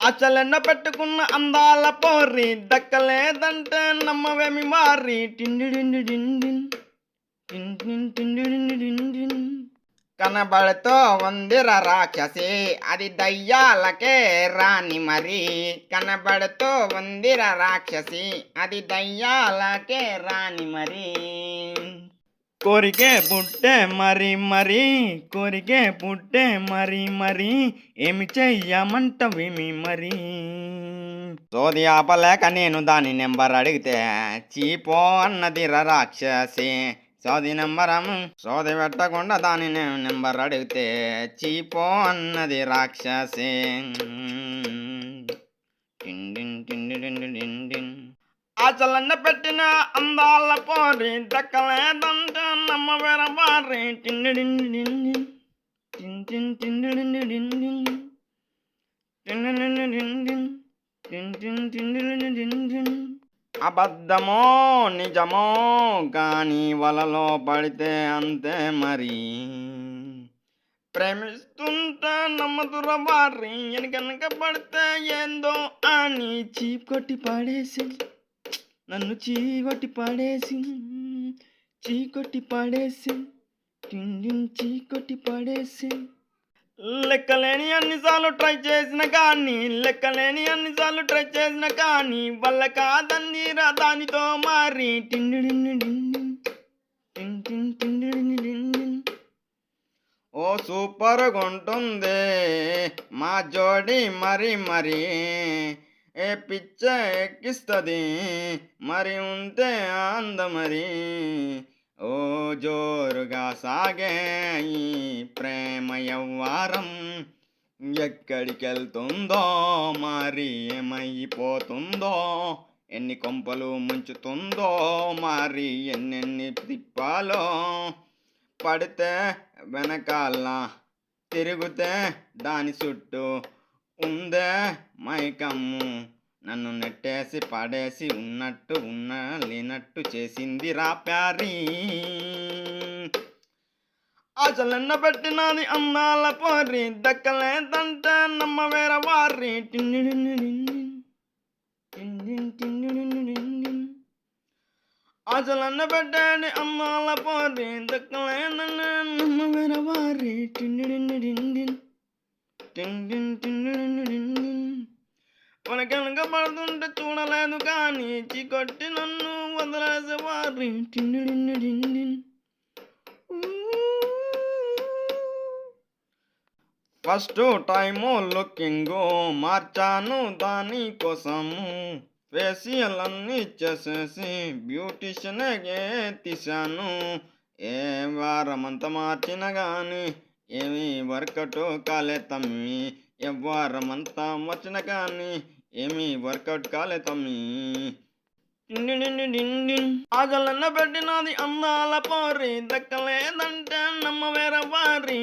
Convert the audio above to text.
అచలెన్న పెట్టుకున్న అందాల పోరి దక్కలేదంటే నమ్మవేమి మారి కనబడుతో వందిర రాక్షసి అది దయ్యాలకే రాని మరి కనబడుతో వందిర రాక్షసి అది దయ్యాలకే రాని మరి కోరికే పుట్టే మరి కోరికే పుట్టే మరి ఏమి చెయ్యమంటవేమి మరి సోది ఆపలేక నేను దాని నెంబర్ అడిగితే చీపో అన్నది రాక్షసి సోది సోది పెట్టకుండా దాని నెంబర్ అడిగితే చీపో అన్నది రాక్షసి ఆచలన్న పెట్టిన అందాల పోరి దక్కలేదంటే నమ్మవేర మారి అబద్ధమో నిజమో కానీ వలలో పడితే అంతే మరి ప్రేమిస్తుంటే నమ్మదుర వారి వెనక పడితే ఏందో అని చీప్ కొట్టి పాడేసి నన్ను చీకొట్టి పాడేసి చీకొట్టి పాడేసి లెక్కలేని అన్నిసార్లు ట్రై చేసిన కానీ వల్ల కాదన్నీరా దానితో మారి ఓ సూపర్గా ఉంటుంది మా జోడి మరి ఏ పిచ్చ ఎక్కిస్తుంది మరి ఉంటే అందమరి ఓ జోరుగా సాగే ఈ ప్రేమ యవ్వారం ఎక్కడికెళ్తుందో మరి ఏమైపోతుందో ఎన్ని కొంపలు ముంచుతుందో మరి ఎన్నెన్ని తిప్పాలో పడితే వెనకాల తిరిగితే దాని చుట్టూ ఉందే మైకమ్ము నన్ను నెట్టేసి పడేసి ఉన్నట్టు లేనట్టు చేసింది రా ప్యారీ ఆచలెన్న పెట్టినది అందాల పోరి దక్కలేదంటే నమ్మవేర వారి ఆచలెన్న పెట్టేది అందాల పోరి దక్కలేదంటే నమ్మవేర వారి మనకెనక పడుతుంటే చూడలేదు కానీ చీకొట్టి నన్ను వదిలేసే వారి ఫస్ట్ టైము లుకింగు మార్చాను దాని కోసము ఫేషియల్ అన్నీ చేసేసి బ్యూటిషియనే తీశాను ఏ వారమంతా మార్చిన కానీ ఏమి వర్కౌట్ కాలే తమ్మి ఎవ్వారమంతా వచ్చిన కానీ ఏమి వర్కౌట్ కాలే తమ్మి ఆగలన్న పెట్టినది అందాల పోరి దక్కలేదంటే నమ్మవేర వారి